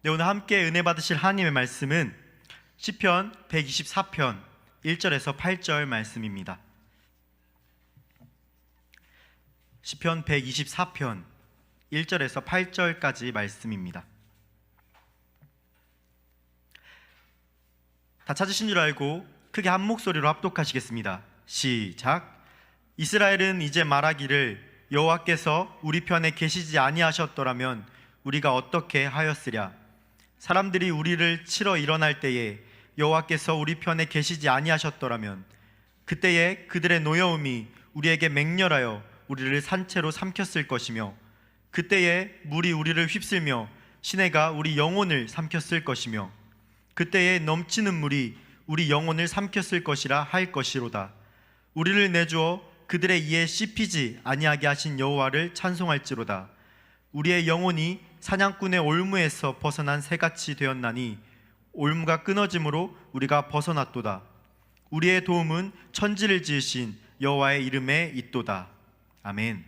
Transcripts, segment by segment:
네, 오늘 함께 은혜 받으실 하나님의 말씀은 시편 124편 1절에서 8절 말씀입니다. 시편 124편 1절에서 8절까지 말씀입니다. 다 찾으신 줄 알고 크게 한 목소리로 합독하시겠습니다. 시작. 이스라엘은 이제 말하기를 여호와께서 우리 편에 계시지 아니하셨더라면 우리가 어떻게 하였으랴. 사람들이 우리를 치러 일어날 때에 여호와께서 우리 편에 계시지 아니하셨더라면 그때에 그들의 노여움이 우리에게 맹렬하여 우리를 산채로 삼켰을 것이며 그때에 물이 우리를 휩쓸며 시내가 우리 영혼을 삼켰을 것이며 그때에 넘치는 물이 우리 영혼을 삼켰을 것이라 할 것이로다. 우리를 내주어 그들의 이에 씹히지 아니하게 하신 여호와를 찬송할지로다. 우리의 영혼이 사냥꾼의 올무에서 벗어난 새같이 되었나니 올무가 끊어짐으로 우리가 벗어났도다. 우리의 도움은 천지를 지으신 여호와의 이름에 있도다. 아멘.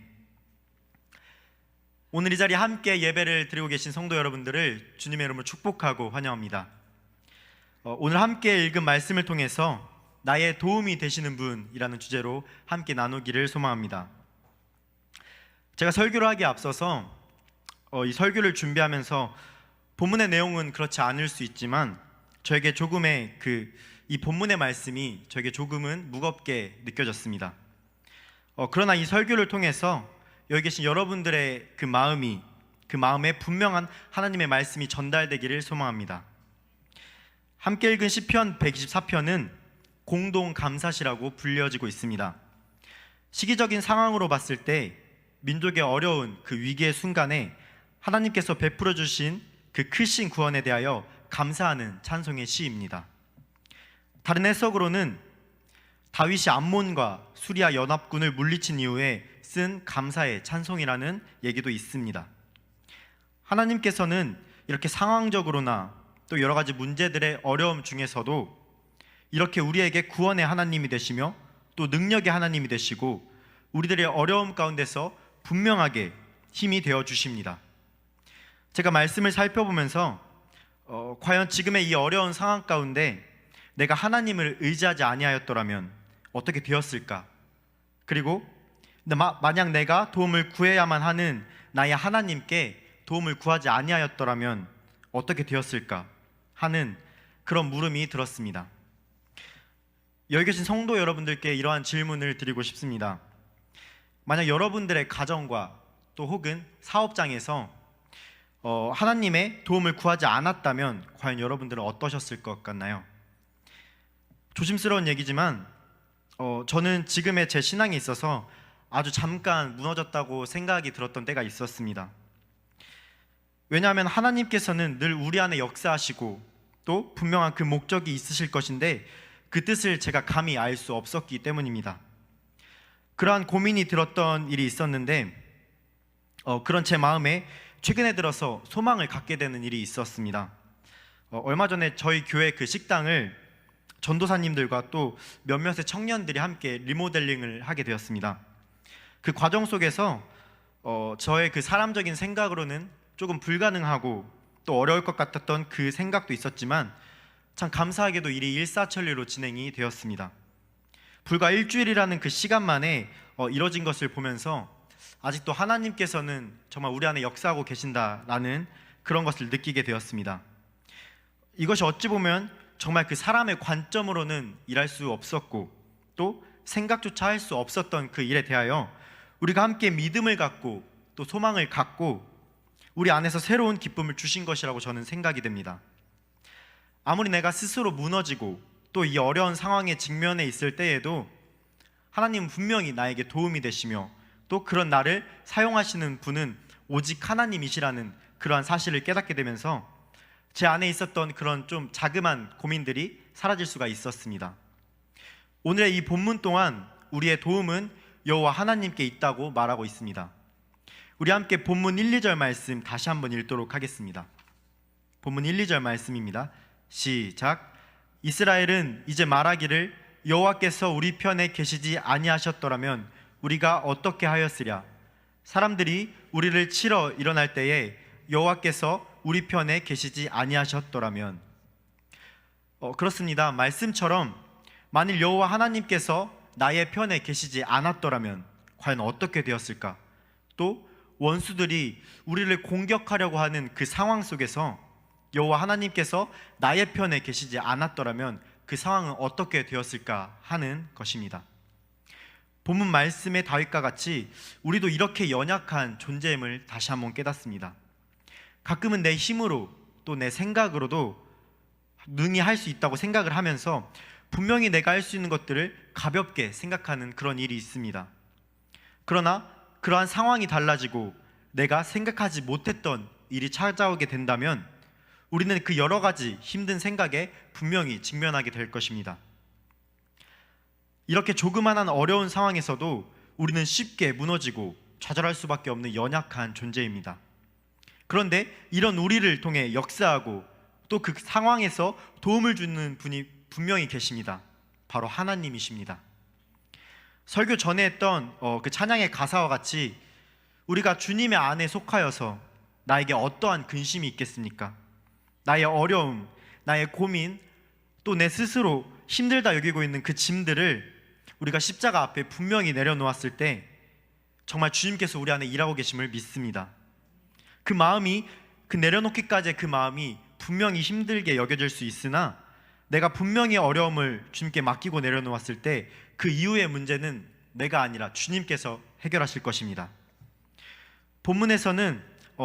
오늘 이 자리에 함께 예배를 드리고 계신 성도 여러분들을 주님의 이름으로 축복하고 환영합니다. 오늘 함께 읽은 말씀을 통해서 나의 도움이 되시는 분이라는 주제로 함께 나누기를 소망합니다. 제가 설교를 하기에 앞서서 이 설교를 준비하면서 본문의 내용은 그렇지 않을 수 있지만 저에게 조금의 이 본문의 말씀이 저에게 조금은 무겁게 느껴졌습니다. 그러나 이 설교를 통해서 여기 계신 여러분들의 그 마음에 분명한 하나님의 말씀이 전달되기를 소망합니다. 함께 읽은 시편 124편은 공동 감사시라고 불려지고 있습니다. 시기적인 상황으로 봤을 때 민족의 어려운 그 위기의 순간에 하나님께서 베풀어 주신 그 크신 구원에 대하여 감사하는 찬송의 시입니다. 다른 해석으로는 다윗이 암몬과 수리아 연합군을 물리친 이후에 쓴 감사의 찬송이라는 얘기도 있습니다. 하나님께서는 이렇게 상황적으로나 또 여러 가지 문제들의 어려움 중에서도 이렇게 우리에게 구원의 하나님이 되시며 또 능력의 하나님이 되시고 우리들의 어려움 가운데서 분명하게 힘이 되어 주십니다. 제가 말씀을 살펴보면서 과연 지금의 이 어려운 상황 가운데 내가 하나님을 의지하지 아니하였더라면 어떻게 되었을까? 그리고 만약 내가 도움을 구해야만 하는 나의 하나님께 도움을 구하지 아니하였더라면 어떻게 되었을까? 하는 그런 물음이 들었습니다. 여기 계신 성도 여러분들께 이러한 질문을 드리고 싶습니다. 만약 여러분들의 가정과 또 혹은 사업장에서 하나님의 도움을 구하지 않았다면 과연 여러분들은 어떠셨을 것 같나요? 조심스러운 얘기지만 저는 지금의 제 신앙에 있어서 아주 잠깐 무너졌다고 생각이 들었던 때가 있었습니다. 왜냐하면 하나님께서는 늘 우리 안에 역사하시고 또 분명한 그 목적이 있으실 것인데 그 뜻을 제가 감히 알 수 없었기 때문입니다. 그러한 고민이 들었던 일이 있었는데 그런 제 마음에 최근에 들어서 소망을 갖게 되는 일이 있었습니다. 얼마 전에 저희 교회 그 식당을 전도사님들과 또 몇몇의 청년들이 함께 리모델링을 하게 되었습니다. 그 과정 속에서 저의 그 사람적인 생각으로는 조금 불가능하고 또 어려울 것 같았던 그 생각도 있었지만 참 감사하게도 일이 일사천리로 진행이 되었습니다. 불과 일주일이라는 그 시간 만에 이뤄진 것을 보면서 아직도 하나님께서는 정말 우리 안에 역사하고 계신다라는 그런 것을 느끼게 되었습니다. 이것이 어찌 보면 정말 그 사람의 관점으로는 일할 수 없었고 또 생각조차 할 수 없었던 그 일에 대하여 우리가 함께 믿음을 갖고 또 소망을 갖고 우리 안에서 새로운 기쁨을 주신 것이라고 저는 생각이 됩니다. 아무리 내가 스스로 무너지고 또 이 어려운 상황에 직면해 있을 때에도 하나님은 분명히 나에게 도움이 되시며 또 그런 나를 사용하시는 분은 오직 하나님이시라는 그러한 사실을 깨닫게 되면서 제 안에 있었던 그런 좀 자그만 고민들이 사라질 수가 있었습니다. 오늘의 이 본문 동안 우리의 도움은 여호와 하나님께 있다고 말하고 있습니다. 우리 함께 본문 1, 2절 말씀 다시 한번 읽도록 하겠습니다. 본문 1, 2절 말씀입니다. 시작. 이스라엘은 이제 말하기를 여호와께서 우리 편에 계시지 아니하셨더라면 우리가 어떻게 하였으랴. 사람들이 우리를 치러 일어날 때에 여호와께서 우리 편에 계시지 아니하셨더라면. 그렇습니다. 말씀처럼 만일 여호와 하나님께서 나의 편에 계시지 않았더라면 과연 어떻게 되었을까? 또 원수들이 우리를 공격하려고 하는 그 상황 속에서 여호와 하나님께서 나의 편에 계시지 않았더라면 그 상황은 어떻게 되었을까 하는 것입니다. 본문 말씀의 다윗과 같이 우리도 이렇게 연약한 존재임을 다시 한번 깨닫습니다. 가끔은 내 힘으로 또 내 생각으로도 능히 할 수 있다고 생각을 하면서 분명히 내가 할 수 있는 것들을 가볍게 생각하는 그런 일이 있습니다. 그러나 그러한 상황이 달라지고 내가 생각하지 못했던 일이 찾아오게 된다면 우리는 그 여러 가지 힘든 생각에 분명히 직면하게 될 것입니다. 이렇게 조그만한 어려운 상황에서도 우리는 쉽게 무너지고 좌절할 수밖에 없는 연약한 존재입니다. 그런데 이런 우리를 통해 역사하고 또 그 상황에서 도움을 주는 분이 분명히 계십니다. 바로 하나님이십니다. 설교 전에 했던 그 찬양의 가사와 같이 우리가 주님의 안에 속하여서 나에게 어떠한 근심이 있겠습니까? 나의 어려움, 나의 고민, 또 내 스스로 힘들다 여기고 있는 그 짐들을 우리가 십자가 앞에 분명히 내려놓았을 때 정말 주님께서 우리 안에 일하고 계심을 믿습니다. 그 마음이, 그 내려놓기까지의 그 마음이 분명히 힘들게 여겨질 수 있으나 내가 분명히 어려움을 주님께 맡기고 내려놓았을 때 그 이후의 문제는 내가 아니라 주님께서 해결하실 것입니다. 본문에서는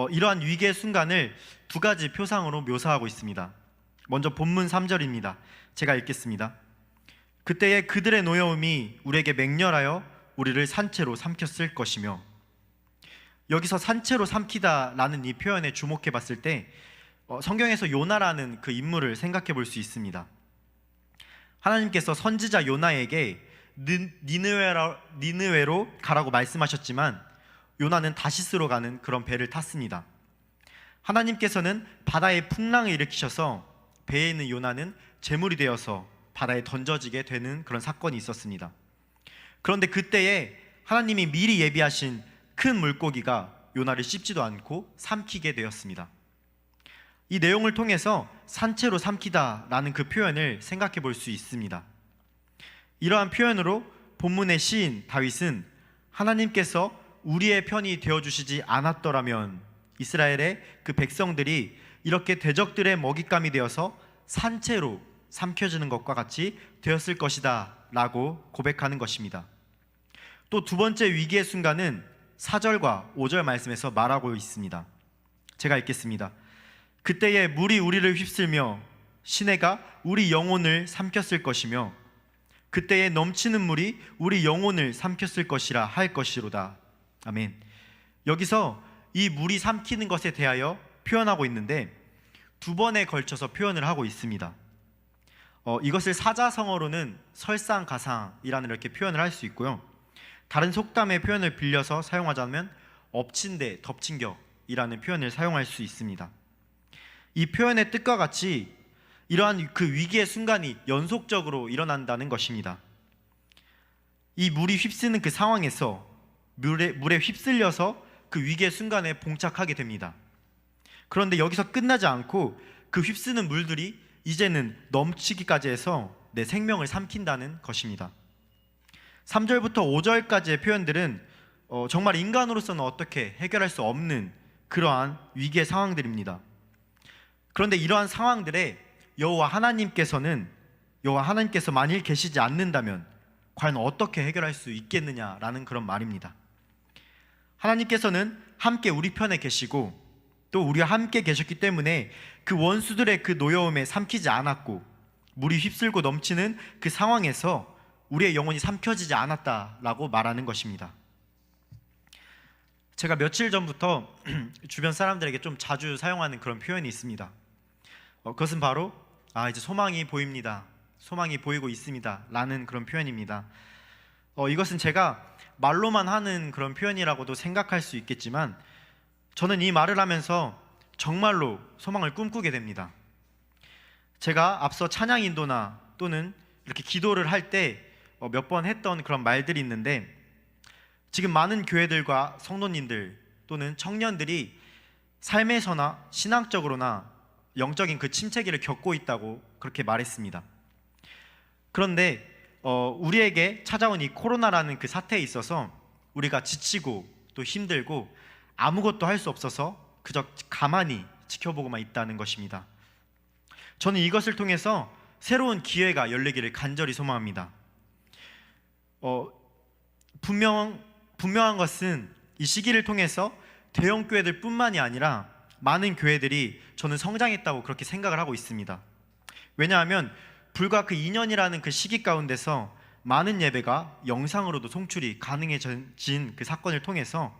이러한 위기의 순간을 두 가지 표상으로 묘사하고 있습니다. 먼저 본문 3절입니다. 제가 읽겠습니다. 그때에 그들의 노여움이 우리에게 맹렬하여 우리를 산채로 삼켰을 것이며. 여기서 산채로 삼키다라는 이 표현에 주목해 봤을 때 성경에서 요나라는 그 인물을 생각해 볼 수 있습니다. 하나님께서 선지자 요나에게 니느웨로 가라고 말씀하셨지만 요나는 다시스로 가는 그런 배를 탔습니다. 하나님께서는 바다에 풍랑을 일으키셔서 배에 있는 요나는 재물이 되어서 바다에 던져지게 되는 그런 사건이 있었습니다. 그런데 그때에 하나님이 미리 예비하신 큰 물고기가 요나를 씹지도 않고 삼키게 되었습니다. 이 내용을 통해서 산채로 삼키다라는 그 표현을 생각해 볼 수 있습니다. 이러한 표현으로 본문의 시인 다윗은 하나님께서 우리의 편이 되어주시지 않았더라면 이스라엘의 그 백성들이 이렇게 대적들의 먹잇감이 되어서 산채로 삼켜지는 것과 같이 되었을 것이다 라고 고백하는 것입니다. 또 두 번째 위기의 순간은 4절과 5절 말씀에서 말하고 있습니다. 제가 읽겠습니다. 그때에 물이 우리를 휩쓸며 시내가 우리 영혼을 삼켰을 것이며 그때에 넘치는 물이 우리 영혼을 삼켰을 것이라 할 것이로다. 아멘. 여기서 이 물이 삼키는 것에 대하여 표현하고 있는데 두 번에 걸쳐서 표현을 하고 있습니다. 이것을 사자성어로는 설상가상이라는 이렇게 표현을 할 수 있고요. 다른 속담의 표현을 빌려서 사용하자면 엎친 데 덮친 격이라는 표현을 사용할 수 있습니다. 이 표현의 뜻과 같이 이러한 그 위기의 순간이 연속적으로 일어난다는 것입니다. 이 물이 휩쓰는 그 상황에서 물에 휩쓸려서 그 위기의 순간에 봉착하게 됩니다. 그런데 여기서 끝나지 않고 그 휩쓰는 물들이 이제는 넘치기까지 해서 내 생명을 삼킨다는 것입니다. 3절부터 5절까지의 표현들은 정말 인간으로서는 어떻게 해결할 수 없는 그러한 위기의 상황들입니다. 그런데 이러한 상황들에 여호와 하나님께서 만일 계시지 않는다면 과연 어떻게 해결할 수 있겠느냐라는 그런 말입니다. 하나님께서는 함께 우리 편에 계시고 또 우리와 함께 계셨기 때문에 그 원수들의 그 노여움에 삼키지 않았고 물이 휩쓸고 넘치는 그 상황에서 우리의 영혼이 삼켜지지 않았다라고 말하는 것입니다. 제가 며칠 전부터 주변 사람들에게 좀 자주 사용하는 그런 표현이 있습니다. 그것은 바로 이제 소망이 보입니다, 소망이 보이고 있습니다 라는 그런 표현입니다. 이것은 제가 말로만 하는 그런 표현이라고도 생각할 수 있겠지만 저는 이 말을 하면서 정말로 소망을 꿈꾸게 됩니다. 제가 앞서 찬양 인도나 또는 이렇게 기도를 할 때 몇 번 했던 그런 말들이 있는데 지금 많은 교회들과 성도님들 또는 청년들이 삶에서나 신앙적으로나 영적인 그 침체기를 겪고 있다고 그렇게 말했습니다. 그런데 우리에게 찾아온 이 코로나라는 그 사태에 있어서 우리가 지치고 또 힘들고 아무것도 할 수 없어서 그저 가만히 지켜보고만 있다는 것입니다. 저는 이것을 통해서 새로운 기회가 열리기를 간절히 소망합니다. 분명한 것은 이 시기를 통해서 대형 교회들 뿐만이 아니라 많은 교회들이 저는 성장했다고 그렇게 생각을 하고 있습니다. 왜냐하면 불과 그 2년이라는 그 시기 가운데서 많은 예배가 영상으로도 송출이 가능해진 그 사건을 통해서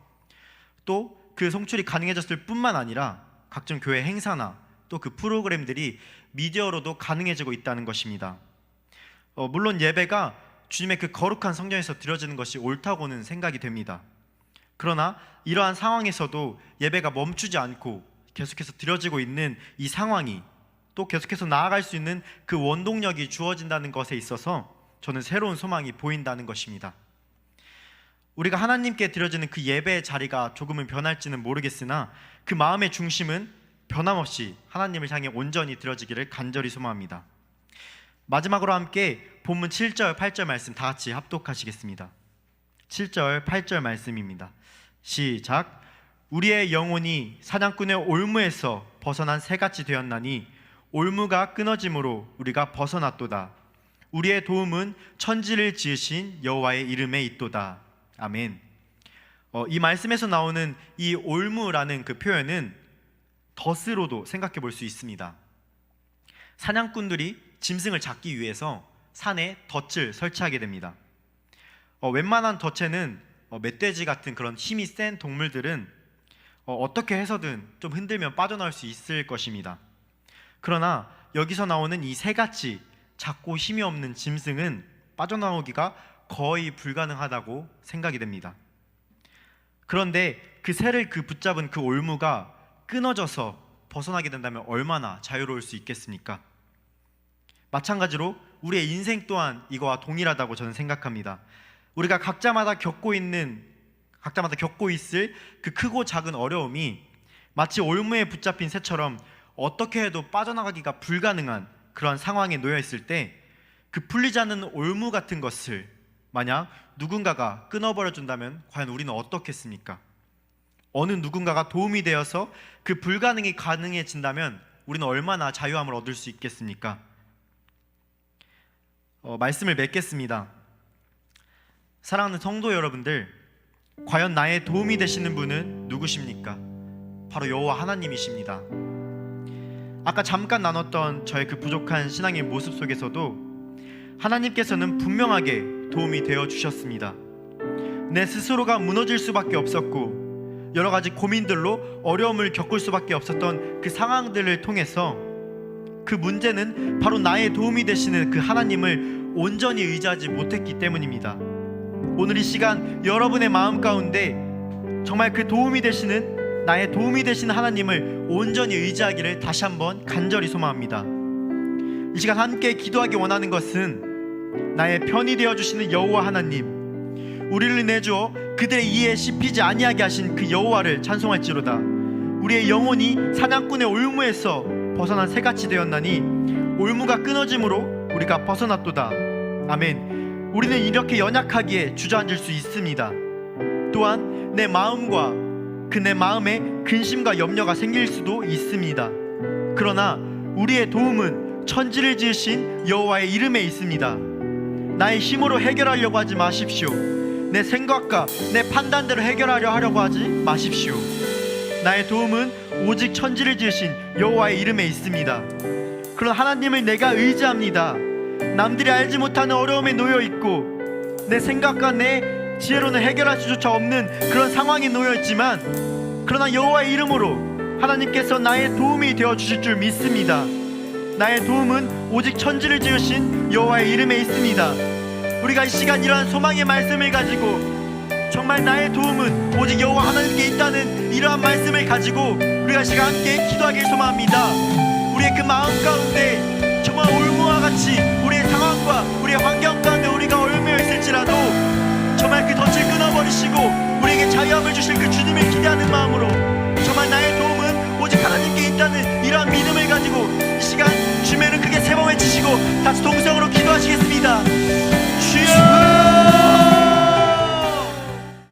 또 그 송출이 가능해졌을 뿐만 아니라 각종 교회 행사나 또 그 프로그램들이 미디어로도 가능해지고 있다는 것입니다. 물론 예배가 주님의 그 거룩한 성전에서 드려지는 것이 옳다고는 생각이 됩니다. 그러나 이러한 상황에서도 예배가 멈추지 않고 계속해서 드려지고 있는 이 상황이 또 계속해서 나아갈 수 있는 그 원동력이 주어진다는 것에 있어서 저는 새로운 소망이 보인다는 것입니다. 우리가 하나님께 드려지는 그 예배의 자리가 조금은 변할지는 모르겠으나 그 마음의 중심은 변함없이 하나님을 향해 온전히 드려지기를 간절히 소망합니다. 마지막으로 함께 본문 7절, 8절 말씀 다 같이 합독하시겠습니다. 7절, 8절 말씀입니다. 시작. 우리의 영혼이 사냥꾼의 올무에서 벗어난 새같이 되었나니 올무가 끊어짐으로 우리가 벗어났도다. 우리의 도움은 천지를 지으신 여호와의 이름에 있도다. 아멘. 이 말씀에서 나오는 이 올무라는 그 표현은 덫으로도 생각해 볼 수 있습니다. 사냥꾼들이 짐승을 잡기 위해서 산에 덫을 설치하게 됩니다. 웬만한 덫에는 멧돼지 같은 그런 힘이 센 동물들은 어떻게 해서든 좀 흔들면 빠져나올 수 있을 것입니다. 그러나 여기서 나오는 이 새같이 작고 힘이 없는 짐승은 빠져나오기가 거의 불가능하다고 생각이 됩니다. 그런데 그 새를 붙잡은 그 올무가 끊어져서 벗어나게 된다면 얼마나 자유로울 수 있겠습니까? 마찬가지로 우리의 인생 또한 이거와 동일하다고 저는 생각합니다. 우리가 각자마다 겪고 있을 그 크고 작은 어려움이 마치 올무에 붙잡힌 새처럼 어떻게 해도 빠져나가기가 불가능한 그런 상황에 놓여 있을 때 그 풀리지 않는 올무 같은 것을 만약 누군가가 끊어버려 준다면 과연 우리는 어떻겠습니까? 어느 누군가가 도움이 되어서 그 불가능이 가능해진다면 우리는 얼마나 자유함을 얻을 수 있겠습니까? 말씀을 맺겠습니다. 사랑하는 성도 여러분들, 과연 나의 도움이 되시는 분은 누구십니까? 바로 여호와 하나님이십니다. 아까 잠깐 나눴던 저의 그 부족한 신앙의 모습 속에서도 하나님께서는 분명하게 도움이 되어 주셨습니다. 내 스스로가 무너질 수밖에 없었고 여러 가지 고민들로 어려움을 겪을 수밖에 없었던 그 상황들을 통해서 그 문제는 바로 나의 도움이 되시는 그 하나님을 온전히 의지하지 못했기 때문입니다. 오늘 이 시간 여러분의 마음 가운데 정말 그 도움이 되시는, 나의 도움이 되시는 하나님을 온전히 의지하기를 다시 한번 간절히 소망합니다. 이 시간 함께 기도하기 원하는 것은 나의 편이 되어주시는 여호와 하나님, 우리를 내주어 그들의 이에 씹히지 아니하게 하신 그 여호와를 찬송할지로다. 우리의 영혼이 사냥꾼의 올무에서 벗어난 새같이 되었나니 올무가 끊어짐으로 우리가 벗어났도다. 아멘. 우리는 이렇게 연약하기에 주저앉을 수 있습니다. 또한 내 마음과 내 마음에 근심과 염려가 생길 수도 있습니다. 그러나 우리의 도움은 천지를 지으신 여호와의 이름에 있습니다. 나의 힘으로 해결하려고 하지 마십시오. 내 생각과 내 판단대로 하려고 하지 마십시오. 나의 도움은 오직 천지를 지으신 여호와의 이름에 있습니다. 그런 하나님을 내가 의지합니다. 남들이 알지 못하는 어려움에 놓여 있고 내 생각과 내 지혜로는 해결할 수조차 없는 그런 상황에 놓여 있지만, 그러나 여호와의 이름으로 하나님께서 나의 도움이 되어 주실 줄 믿습니다. 나의 도움은 오직 천지를 지으신 여호와의 이름에 있습니다. 우리가 이 시간 이러한 소망의 말씀을 가지고 정말 나의 도움은 오직 여호와 하나님께 있다는 이러한 말씀을 가지고 우리가 이 시간 함께 기도하길 소망합니다. 우리의 그 마음 가운데 정말 올무와 같이 우리의 상황과 우리의 환경 가운데 우리가 얽매여 있을지라도 정말 그 덫을 끊어버리시고 우리에게 자유함을 주실 그 주님을 기대하는 마음으로 정말 나의 도움은 오직 하나님께 있다는 이러한 믿음을 가지고 이 시간 주면은 크게 세 번 외치시고 다시 동성으로